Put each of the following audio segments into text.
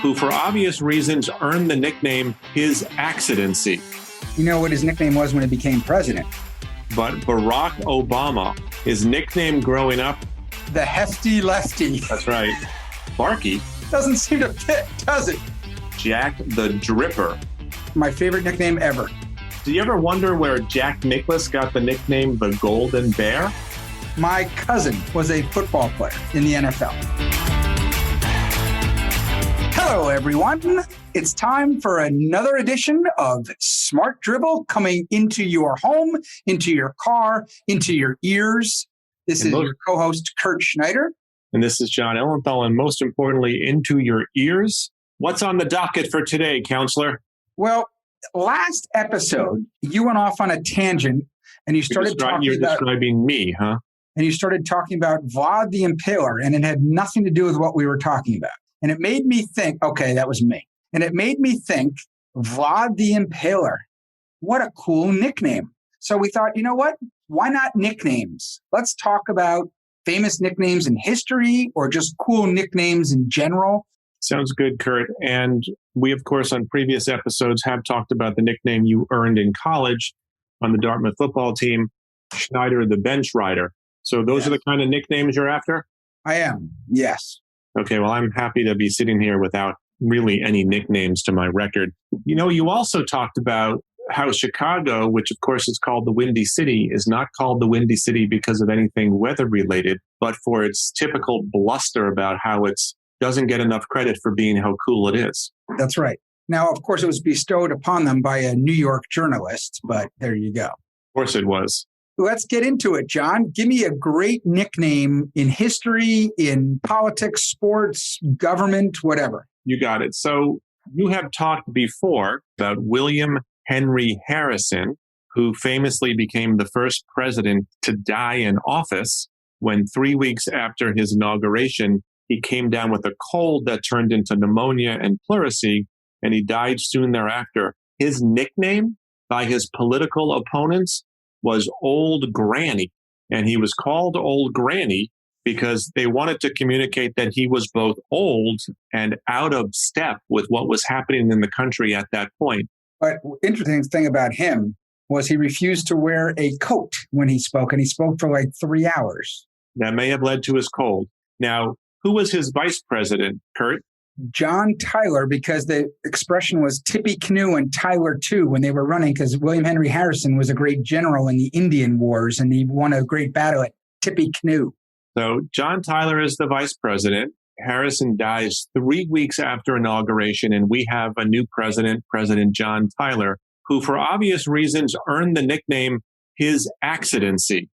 who for obvious reasons earned the nickname his Accidency. You know what his nickname was when he became president? But Barack Obama, his nickname growing up, The Hefty Lefty. that's right, Barky, Doesn't seem to fit, does it? Jack the Dripper. My favorite nickname ever. Do you ever wonder where Jack Nicklaus got the nickname the Golden Bear? My cousin was a football player in the NFL. Hello, everyone. It's time for another edition of Smart Drivel coming into your home, into your car, into your ears. This is your co-host, Kurt Schneider. And this is Jon Ellenthal, and most importantly, into your ears. What's on the docket for today, counselor? Well, last episode, you went off on a tangent and you started You're describing me, huh? And you started talking about Vlad the Impaler, and it had nothing to do with what we were talking about. And it made me think, okay, that was me. And it made me think, Vlad the Impaler, what a cool nickname. So we thought, you know what? Why not nicknames? Let's talk about famous nicknames in history or just cool nicknames in general. Sounds good, Kurt. And we, of course, on previous episodes have talked about the nickname you earned in college on the Dartmouth football team, Schneider the Bench Rider. So those are the kind of nicknames you're after? I am, yes. Okay, well, I'm happy to be sitting here without really any nicknames to my record. You know, you also talked about how Chicago, which of course is called the Windy City, is not called the Windy City because of anything weather related, but for its typical bluster about how it doesn't get enough credit for being how cool it is. That's right. Now, of course, it was bestowed upon them by a New York journalist, but there you go. Of course it was. Let's get into it, John. Give me a great nickname in history, in politics, sports, government, whatever. You got it. So you have talked before about William Henry Harrison, who famously became the first president to die in office when 3 weeks after his inauguration, he came down with a cold that turned into pneumonia and pleurisy, and he died soon thereafter. His nickname by his political opponents was Old Granny, and he was called Old Granny because they wanted to communicate that he was both old and out of step with what was happening in the country at that point. But interesting thing about him was he refused to wear a coat when he spoke, and he spoke for like 3 hours. That may have led to his cold. Now, who was his vice president, Kurt? John Tyler, because the expression was Tippecanoe and Tyler too when they were running, because William Henry Harrison was a great general in the Indian Wars, and he won a great battle at Tippecanoe. So John Tyler is the vice president. Harrison dies 3 weeks after inauguration, and we have a new president, President John Tyler, who for obvious reasons earned the nickname his Accidency.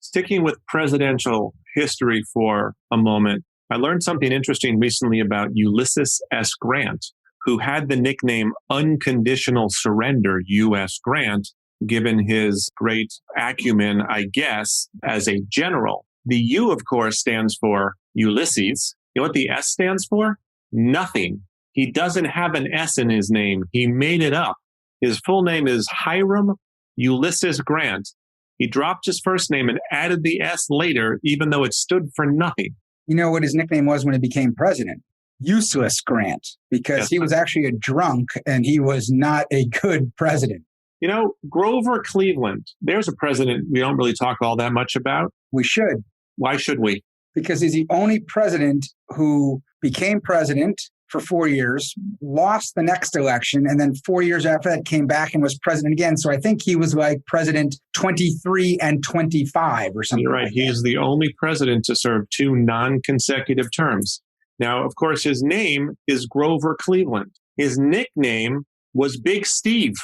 Sticking with presidential history for a moment, I learned something interesting recently about Ulysses S. Grant, who had the nickname Unconditional Surrender U.S. Grant, given his great acumen, I guess, as a general. The U, of course, stands for Ulysses. You know what the S stands for? Nothing. He doesn't have an S in his name. He made it up. His full name is Hiram Ulysses Grant. He dropped his first name and added the S later, even though it stood for nothing. You know what his nickname was when he became president? Useless Grant, because he was actually a drunk and he was not a good president. You know, Grover Cleveland, there's a president we don't really talk all that much about. We should. Why should we? Because he's the only president who became president for 4 years, lost the next election, and then 4 years after that came back and was president again. So I think he was like president 23 and 25 or something. You're right. Like He's the only president to serve 2 non-consecutive terms. Now, of course, his name is Grover Cleveland. His nickname was Big Steve.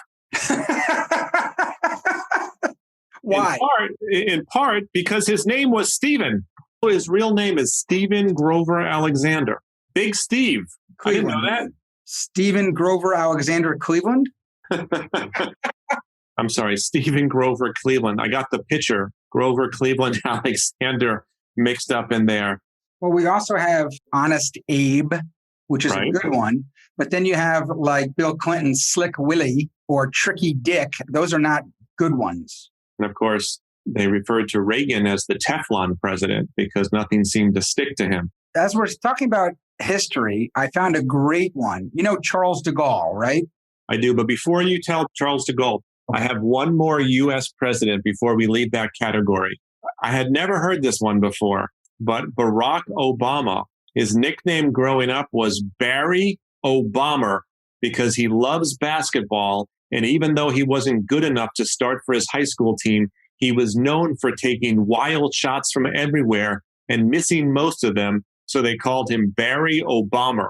Why? In part because his name was Stephen. His real name is Stephen Grover Alexander. Big Steve. Cleveland. I didn't know that. Stephen Grover Alexander Cleveland? I'm sorry, Stephen Grover Cleveland. I got the picture. Grover Cleveland Alexander mixed up in there. Well, we also have Honest Abe, which is a good one. But then you have like Bill Clinton's Slick Willie or Tricky Dick. Those are not good ones. And of course, they referred to Reagan as the Teflon president because nothing seemed to stick to him. As we're talking about history, I found a great one. You know Charles de Gaulle, right? I do. But before you tell Charles de Gaulle, I have one more U.S. president before we leave that category. I had never heard this one before, but Barack Obama, his nickname growing up was Barry Obama because he loves basketball. And even though he wasn't good enough to start for his high school team, he was known for taking wild shots from everywhere and missing most of them. So they called him Barry Obama.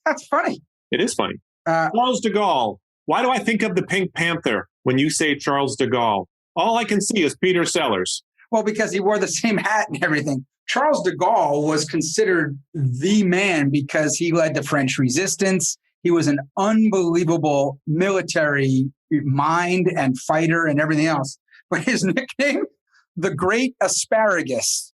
That's funny. It is funny. Charles de Gaulle. Why do I think of the Pink Panther when you say Charles de Gaulle? All I can see is Peter Sellers. Well, because he wore the same hat and everything. Charles de Gaulle was considered the man because he led the French resistance. He was an unbelievable military mind and fighter and everything else. But his nickname, the Great Asparagus.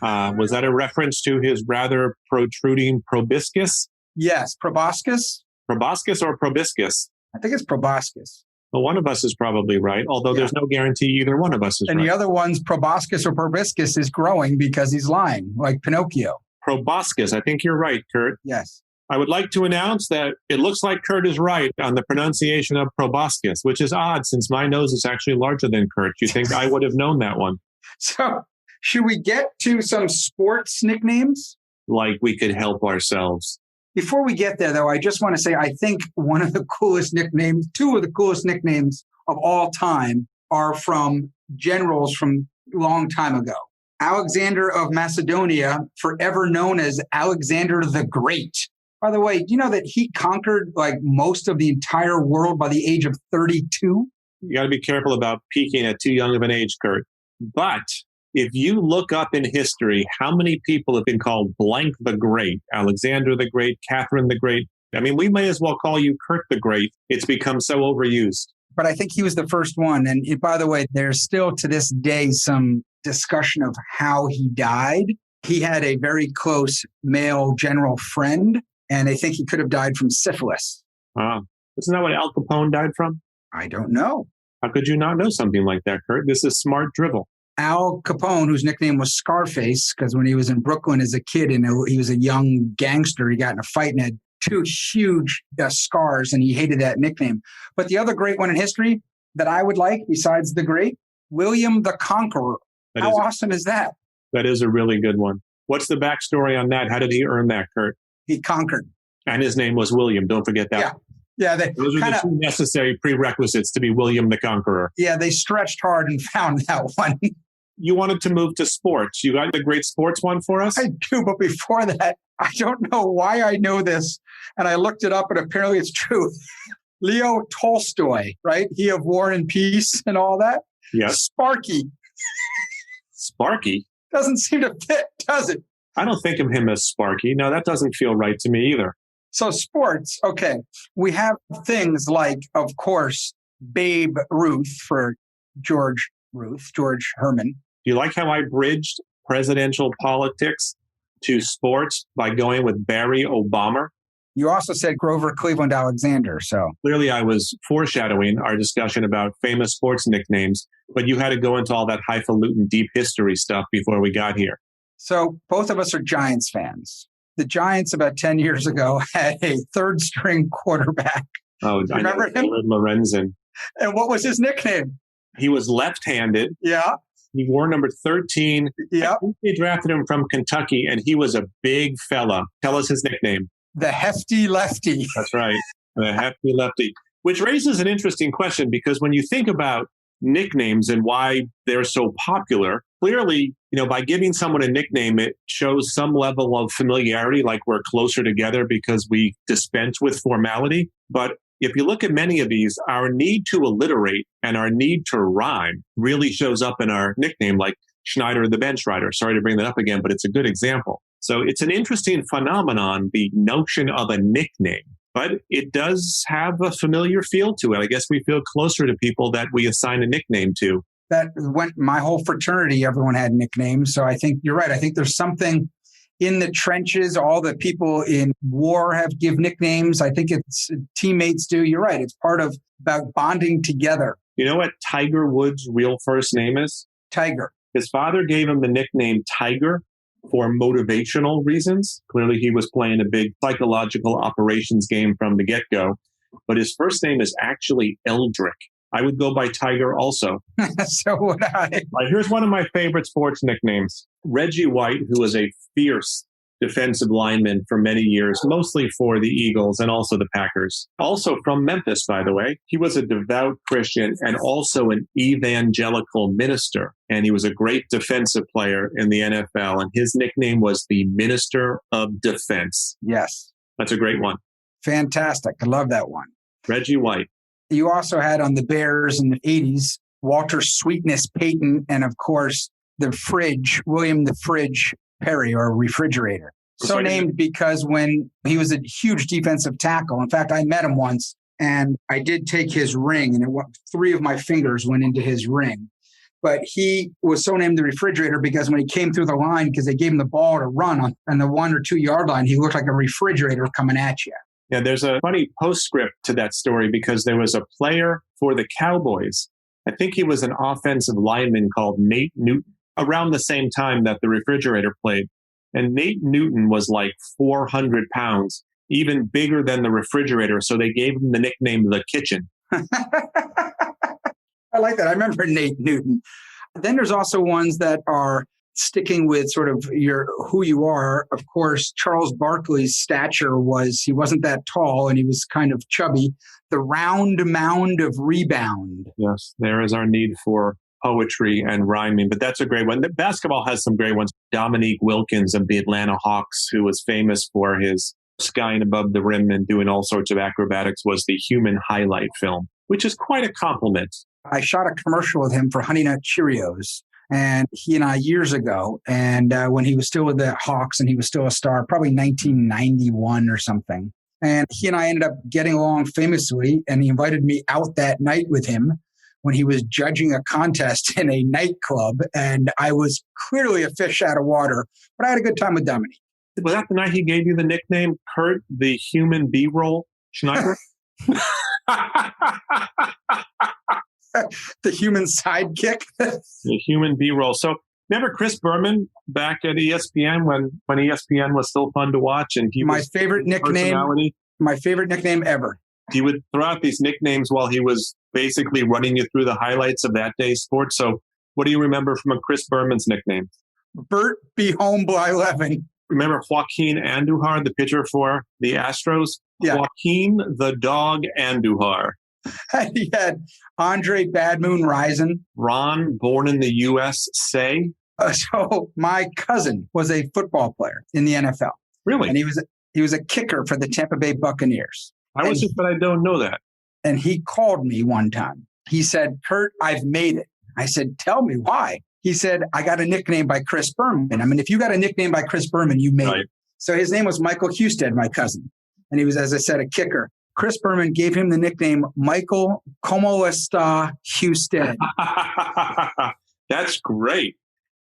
Was that a reference to his rather protruding proboscis? Yes, proboscis. Proboscis or proboscis? I think it's proboscis. Well, one of us is probably right, although there's no guarantee either one of us is right. And the other one's proboscis or proboscis is growing because he's lying, like Pinocchio. Proboscis. I think you're right, Kurt. Yes. I would like to announce that it looks like Kurt is right on the pronunciation of proboscis, which is odd since my nose is actually larger than Kurt. You think I would have known that one? So should we get to some sports nicknames? Like we could help ourselves. Before we get there, though, I just want to say I think one of the coolest nicknames, two of the coolest nicknames of all time are from generals from a long time ago. Alexander of Macedonia, forever known as Alexander the Great. By the way, do you know that he conquered like most of the entire world by the age of 32? You got to be careful about peaking at too young of an age, Kurt. But if you look up in history, how many people have been called blank the Great, Alexander the Great, Catherine the Great? I mean, we may as well call you Kurt the Great. It's become so overused. But I think he was the first one. And by the way, there's still to this day some discussion of how he died. He had a very close male general friend, and they think he could have died from syphilis. Isn't that what Al Capone died from? I don't know. How could you not know something like that, Kurt? This is smart drivel. Al Capone, whose nickname was Scarface, because when he was in Brooklyn as a kid and he was a young gangster, he got in a fight and had two huge scars, and he hated that nickname. But the other great one in history that I would like, besides the great, William the Conqueror. How awesome is that? That is a really good one. What's the backstory on that? How did he earn that, Kurt? He conquered. And his name was William. Don't forget that. Yeah. Those are the two necessary prerequisites to be William the Conqueror. Yeah, they stretched hard and found that one. You wanted to move to sports. You got the great sports one for us? I do, but before that, I don't know why I know this. And I looked it up, and apparently it's true. Leo Tolstoy, right? He of War and Peace and all that. Yes. Sparky. Sparky? Doesn't seem to fit, does it? I don't think of him as Sparky. No, that doesn't feel right to me either. So sports, okay. We have things like, of course, Babe Ruth for George Herman. Do you like how I bridged presidential politics to sports by going with Barry Obama? You also said Grover Cleveland Alexander, so. Clearly I was foreshadowing our discussion about famous sports nicknames, but you had to go into all that highfalutin deep history stuff before we got here. So both of us are Giants fans. The Giants about 10 years ago had a third-string quarterback. Oh, I remember him? Lorenzen. And what was his nickname? He was left-handed. Yeah. He wore number 13. Yeah. I think they drafted him from Kentucky, and he was a big fella. Tell us his nickname. The Hefty Lefty. That's right. The Hefty Lefty. Which raises an interesting question, because when you think about nicknames and why they're so popular, clearly, by giving someone a nickname, it shows some level of familiarity, like we're closer together because we dispense with formality. But if you look at many of these, our need to alliterate and our need to rhyme really shows up in our nickname, like Schneider the bench rider. Sorry to bring that up again, but it's a good example. So it's an interesting phenomenon, the notion of a nickname. But it does have a familiar feel to it. I guess we feel closer to people that we assign a nickname to. That went my whole fraternity, everyone had nicknames. So I think you're right. I think there's something in the trenches. All the people in war give nicknames. I think it's teammates do. You're right. It's part of about bonding together. You know what Tiger Woods' real first name is? Tiger. His father gave him the nickname Tiger for motivational reasons. Clearly, he was playing a big psychological operations game from the get-go. But his first name is actually Eldrick. I would go by Tiger also. So would I. Here's one of my favorite sports nicknames. Reggie White, who was a fierce defensive lineman for many years, mostly for the Eagles and also the Packers. Also from Memphis, by the way. He was a devout Christian and also an evangelical minister. And he was a great defensive player in the NFL. And his nickname was the Minister of Defense. Yes. That's a great one. Fantastic. I love that one. Reggie White. You also had on the Bears in the 80s, Walter Sweetness Payton, and of course, the Fridge, William the Fridge Perry, or Refrigerator. So named because when he was a huge defensive tackle, in fact, I met him once and I did take his ring and 3 of my fingers went into his ring. But he was so named the Refrigerator because when he came through the line, because they gave him the ball to run on the 1 or 2 yard line, he looked like a refrigerator coming at you. Yeah, there's a funny postscript to that story because there was a player for the Cowboys. I think he was an offensive lineman called Nate Newton around the same time that the Refrigerator played. And Nate Newton was like 400 pounds, even bigger than the Refrigerator. So they gave him the nickname The Kitchen. I like that. I remember Nate Newton. Then there's also ones that are sticking with sort of who you are. Of course, Charles Barkley's stature he wasn't that tall and he was kind of chubby. The round mound of rebound. Yes, there is our need for poetry and rhyming, but that's a great one. The basketball has some great ones. Dominique Wilkins of the Atlanta Hawks, who was famous for his skying above the rim and doing all sorts of acrobatics, was the Human Highlight film, which is quite a compliment. I shot a commercial with him for Honey Nut Cheerios, and he and I years ago, and when he was still with the Hawks and he was still a star, probably 1991 or something. And he and I ended up getting along famously, and he invited me out that night with him when he was judging a contest in a nightclub, and I was clearly a fish out of water, but I had a good time with Dominique. Was that the night he gave you the nickname Kurt, the human B-roll Schneider? The human sidekick. The human B-roll. So remember Chris Berman back at ESPN when ESPN was still fun to watch? And he my favorite nickname ever. He would throw out these nicknames while he was basically running you through the highlights of that day's sports. So what do you remember from a Chris Berman's nickname? Bert be home by 11. Remember Joaquin Andujar, the pitcher for the Astros? Yeah. Joaquin the Dog Andujar. He had Andre Bad Moon Rising. Ron, born in the U.S., say? So my cousin was a football player in the NFL. Really? And he was a kicker for the Tampa Bay Buccaneers. How is it that I don't know that? And he called me one time. He said, Kurt, I've made it. I said, tell me why. He said, I got a nickname by Chris Berman. I mean, if you got a nickname by Chris Berman, you made it. So his name was Michael Husted, my cousin. And he was, as I said, a kicker. Chris Berman gave him the nickname Michael Como Esta Husted. That's great.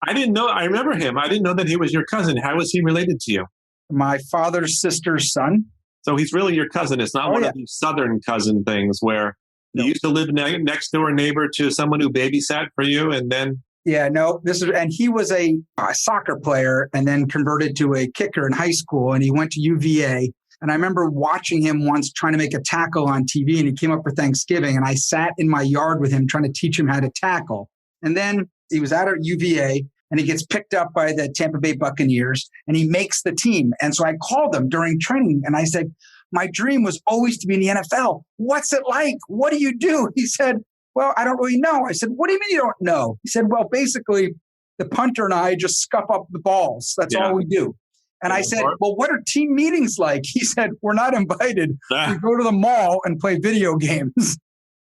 I didn't know. I remember him. I didn't know that he was your cousin. How was he related to you? My father's sister's son. So he's really your cousin. It's not one of these Southern cousin things where you used to live next door neighbor to someone who babysat for you and then... Yeah, no, and he was a soccer player and then converted to a kicker in high school, and he went to UVA. And I remember watching him once trying to make a tackle on TV, and he came up for Thanksgiving, and I sat in my yard with him trying to teach him how to tackle. And then he was out at UVA, and he gets picked up by the Tampa Bay Buccaneers, and he makes the team. And so I called him during training, and I said, my dream was always to be in the NFL. What's it like? What do you do? He said, well, I don't really know. I said, what do you mean you don't know? He said, well, basically, the punter and I just scuff up the balls. That's all we do. And I said, well, what are team meetings like? He said, we're not invited. We go to the mall and play video games.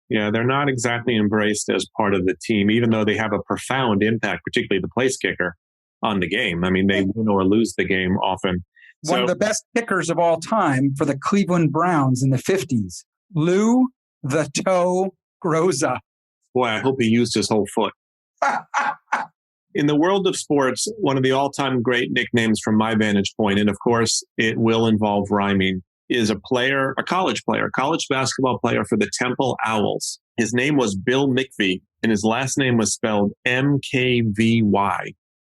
Yeah, they're not exactly embraced as part of the team, even though they have a profound impact, particularly the place kicker, on the game. I mean, they win or lose the game often. One of the best kickers of all time for the Cleveland Browns in the 50s, Lou the Toe Groza. Boy, I hope he used his whole foot. In the world of sports, one of the all-time great nicknames from my vantage point, and of course it will involve rhyming, is a college basketball player for the Temple Owls. His name was Bill McVie, and his last name was spelled Mkvy.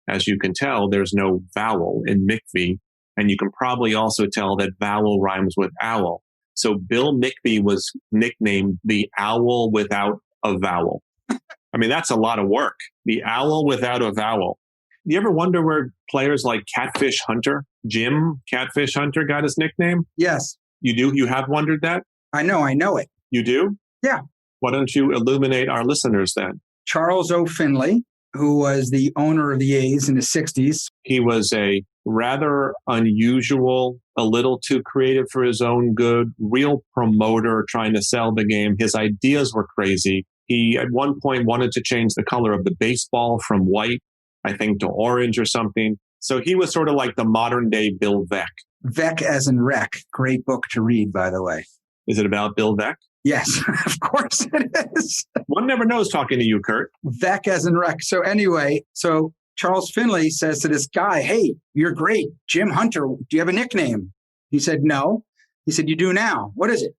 As you can tell, there's no vowel in McVie, and you can probably also tell that vowel rhymes with owl. So Bill McVie was nicknamed the Owl Without a Vowel. I mean, that's a lot of work. The Owl Without a Vowel. You ever wonder where players like Catfish Hunter, Jim Catfish Hunter, got his nickname? Yes. You do? You have wondered that? I know it. You do? Yeah. Why don't you illuminate our listeners then? Charles O. Finley, who was the owner of the A's in the 60s. He was a rather unusual, a little too creative for his own good, real promoter trying to sell the game. His ideas were crazy. He, at one point, wanted to change the color of the baseball from white, I think, to orange or something. So he was sort of like the modern day Bill Veeck. Veeck as in wreck. Great book to read, by the way. Is it about Bill Veeck? Yes, of course it is. One never knows talking to you, Kurt. Veeck as in wreck. So anyway, Charles Finley says to this guy, hey, you're great. Jim Hunter, do you have a nickname? He said, no. He said, you do now. What is it?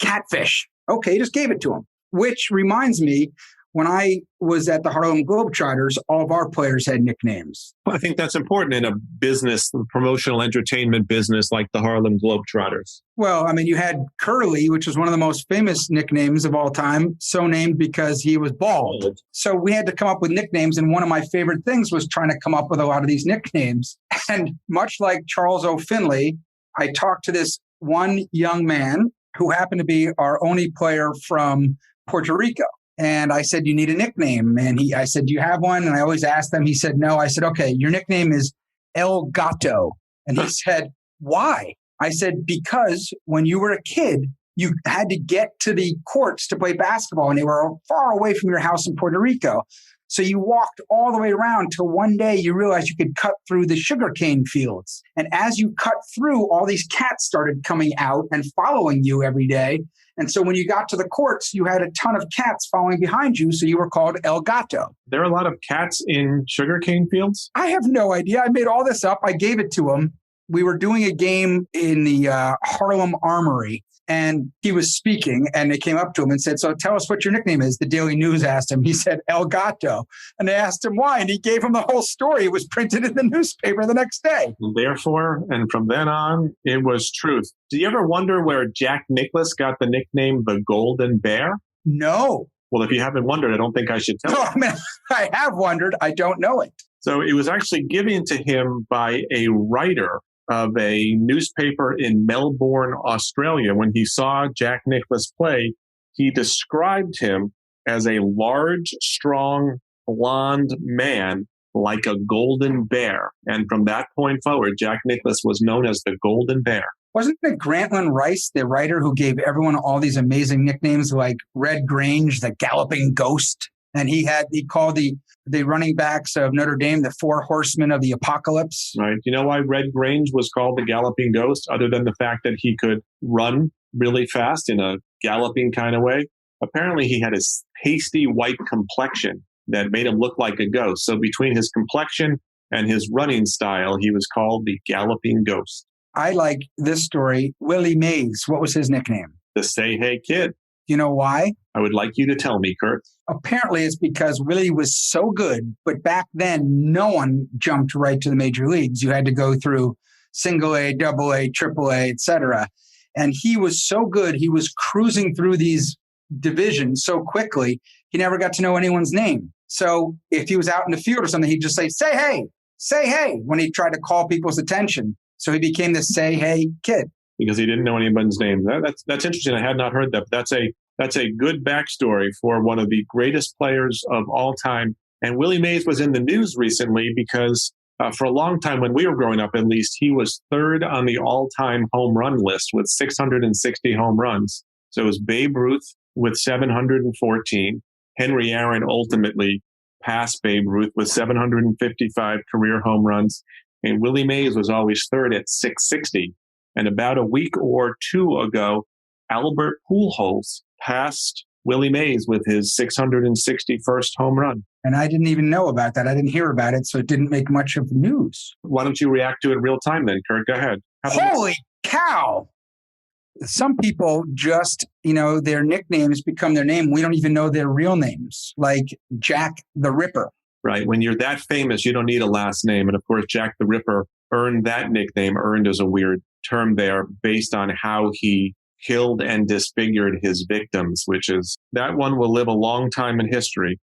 Catfish. Okay, he just gave it to him. Which reminds me, when I was at the Harlem Globetrotters, all of our players had nicknames. Well, I think that's important in a business, promotional entertainment business like the Harlem Globetrotters. Well, I mean, you had Curly, which was one of the most famous nicknames of all time, so named because he was bald. So we had to come up with nicknames, and one of my favorite things was trying to come up with a lot of these nicknames. And much like Charles O. Finley, I talked to this one young man who happened to be our only player from Puerto Rico. And I said, you need a nickname. And I said, do you have one? And I always asked them. He said, no. I said, okay, your nickname is El Gato. And he said, why? I said, because when you were a kid, you had to get to the courts to play basketball, and they were far away from your house in Puerto Rico. So you walked all the way around till one day you realized you could cut through the sugarcane fields. And as you cut through, all these cats started coming out and following you every day. And so when you got to the courts, you had a ton of cats following behind you. So you were called El Gato. There are a lot of cats in sugarcane fields? I have no idea. I made all this up. I gave it to him. We were doing a game in the Harlem Armory, and he was speaking, and they came up to him and said, so tell us what your nickname is. The Daily News asked him. He said, El Gato. And they asked him why, and he gave him the whole story. It was printed in the newspaper the next day. Therefore, and from then on, it was truth. Do you ever wonder where Jack Nicklaus got the nickname the Golden Bear? No. Well, if you haven't wondered, I don't think I should tell you. I mean, I have wondered. I don't know it. So it was actually given to him by a writer of a newspaper in Melbourne, Australia. When he saw Jack Nicklaus play, he described him as a large, strong, blonde man like a golden bear. And from that point forward, Jack Nicklaus was known as the Golden Bear. Wasn't it Grantland Rice, the writer who gave everyone all these amazing nicknames like Red Grange, the Galloping Ghost? And he called the running backs of Notre Dame the Four Horsemen of the Apocalypse. Right. You know why Red Grange was called the Galloping Ghost, other than the fact that he could run really fast in a galloping kind of way? Apparently, he had a pasty white complexion that made him look like a ghost. So between his complexion and his running style, he was called the Galloping Ghost. I like this story. Willie Mays, what was his nickname? The Say Hey Kid. You know why? I would like you to tell me, Kurt. Apparently, it's because Willie was so good, but back then, no one jumped right to the major leagues. You had to go through single A, double A, triple A, et cetera. And he was so good, he was cruising through these divisions so quickly, he never got to know anyone's name. So if he was out in the field or something, he'd just say hey, when he tried to call people's attention. So he became the Say Hey Kid. Because he didn't know anyone's name. That's interesting. I had not heard that. But that's a good backstory for one of the greatest players of all time. And Willie Mays was in the news recently because for a long time, when we were growing up, at least, he was third on the all-time home run list with 660 home runs. So it was Babe Ruth with 714. Henry Aaron ultimately passed Babe Ruth with 755 career home runs. And Willie Mays was always third at 660. And about a week or two ago, Albert Pujols passed Willie Mays with his 661st home run. And I didn't even know about that. I didn't hear about it, so it didn't make much of the news. Why don't you react to it real time then, Kurt? Go ahead. Holy cow! Some people just, their nicknames become their name. We don't even know their real names, like Jack the Ripper. right? When you're that famous, you don't need a last name. And of course, Jack the Ripper earned that nickname. Earned is a weird term there based on how he killed and disfigured his victims, which is, that one will live a long time in history.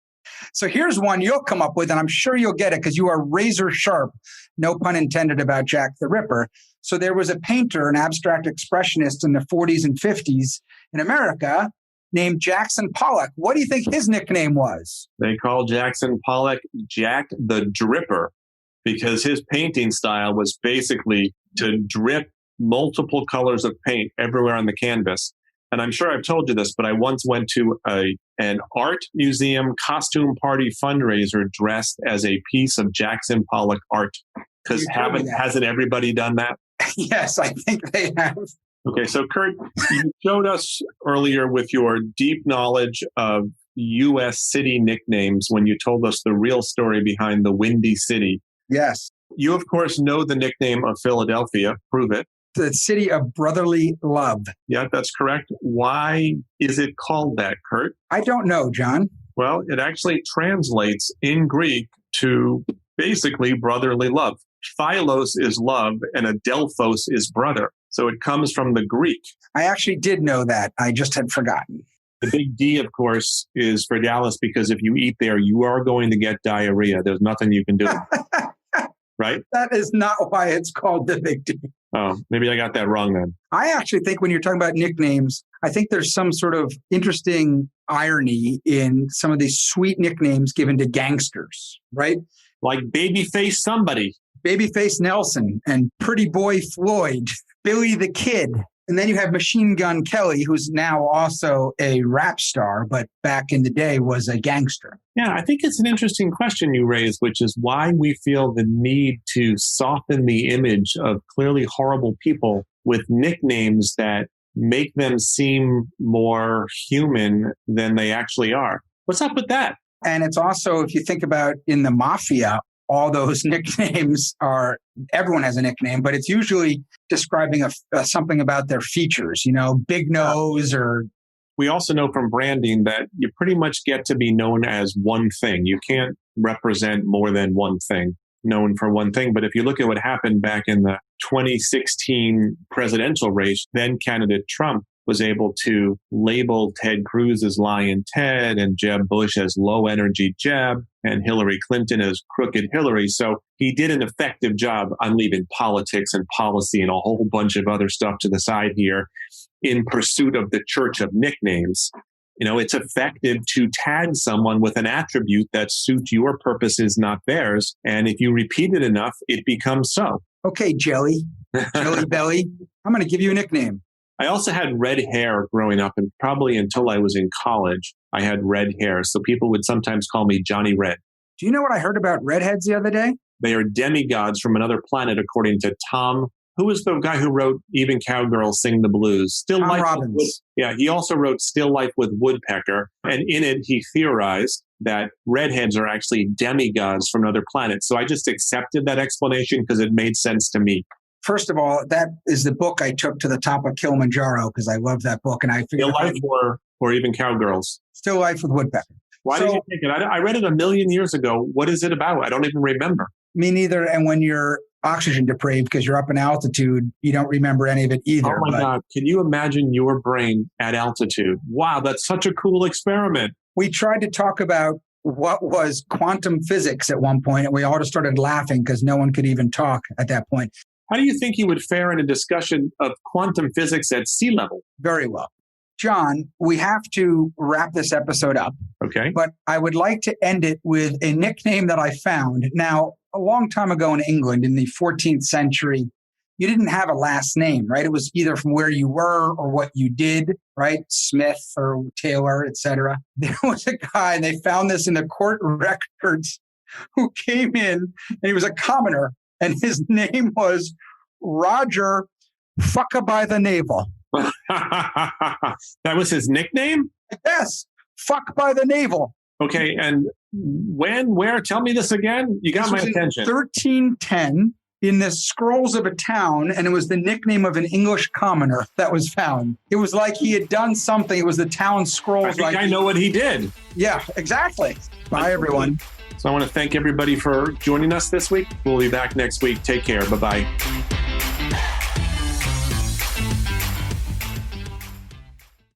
So here's one you'll come up with, and I'm sure you'll get it because you are razor sharp, no pun intended, about Jack the Ripper. So there was a painter, an abstract expressionist in the 40s and 50s in America named Jackson Pollock. What do you think his nickname was? They call Jackson Pollock Jack the Dripper because his painting style was basically to drip multiple colors of paint everywhere on the canvas. And I'm sure I've told you this, but I once went to an art museum costume party fundraiser dressed as a piece of Jackson Pollock art. Because hasn't everybody done that? Yes, I think they have. Okay, so Kurt, you showed us earlier with your deep knowledge of U.S. city nicknames when you told us the real story behind the Windy City. Yes. You, of course, know the nickname of Philadelphia. Prove it. The city of brotherly love. Yeah, that's correct. Why is it called that, Kurt? I don't know, John. Well, it actually translates in Greek to basically brotherly love. Philos is love and adelphos is brother. So it comes from the Greek. I actually did know that. I just had forgotten. The big D, of course, is for Dallas because if you eat there, you are going to get diarrhea. There's nothing you can do. Right? That is not why it's called the Big D. Oh, maybe I got that wrong then. I actually think when you're talking about nicknames, I think there's some sort of interesting irony in some of these sweet nicknames given to gangsters, right? Like Babyface somebody. Babyface Nelson and Pretty Boy Floyd, Billy the Kid. And then you have Machine Gun Kelly, who's now also a rap star, but back in the day was a gangster. Yeah, I think it's an interesting question you raised, which is why we feel the need to soften the image of clearly horrible people with nicknames that make them seem more human than they actually are. What's up with that? And it's also, if you think about in the mafia, all those nicknames are, everyone has a nickname, but it's usually describing something about their features, big nose or... We also know from branding that you pretty much get to be known as one thing. You can't represent more than one thing, known for one thing. But if you look at what happened back in the 2016 presidential race, then candidate Trump was able to label Ted Cruz as Lion Ted and Jeb Bush as low energy Jeb and Hillary Clinton as crooked Hillary. So he did an effective job on leaving politics and policy and a whole bunch of other stuff to the side here in pursuit of the church of nicknames. It's effective to tag someone with an attribute that suits your purposes, not theirs. And if you repeat it enough, it becomes so. Okay, Jelly Belly, I'm going to give you a nickname. I also had red hair growing up, and probably until I was in college, I had red hair. So people would sometimes call me Johnny Red. Do you know what I heard about redheads the other day? They are demigods from another planet, according to Tom. Who was the guy who wrote Even Cowgirls Sing the Blues? Tom Robbins. Yeah, he also wrote Still Life with Woodpecker. And in it, he theorized that redheads are actually demigods from another planet. So I just accepted that explanation because it made sense to me. First of all, that is the book I took to the top of Kilimanjaro because I love that book. And I figured Still Life or Even Cowgirls? Still Life with Woodpecker. Why did you take it? I read it a million years ago. What is it about? I don't even remember. Me neither. And when you're oxygen depraved because you're up in altitude, you don't remember any of it either. Oh my God. Can you imagine your brain at altitude? Wow, that's such a cool experiment. We tried to talk about what was quantum physics at one point, and we all just started laughing because no one could even talk at that point. How do you think you would fare in a discussion of quantum physics at sea level? Very well. John, we have to wrap this episode up. Okay. But I would like to end it with a nickname that I found. Now, a long time ago in England, in the 14th century, you didn't have a last name, right? It was either from where you were or what you did, right? Smith or Taylor, etc. There was a guy, and they found this in the court records, who came in, and he was a commoner, and his name was Roger Fucka by the Navel. That was his nickname? Yes, Fuck by the Navel. Okay, and when, where? Tell me this again. You got my attention. 1310 in the scrolls of a town, and it was the nickname of an English commoner that was found. It was like he had done something. It was the town scrolls. I think I know what he did. Yeah, exactly. Bye, everyone. So I want to thank everybody for joining us this week. We'll be back next week. Take care. Bye-bye.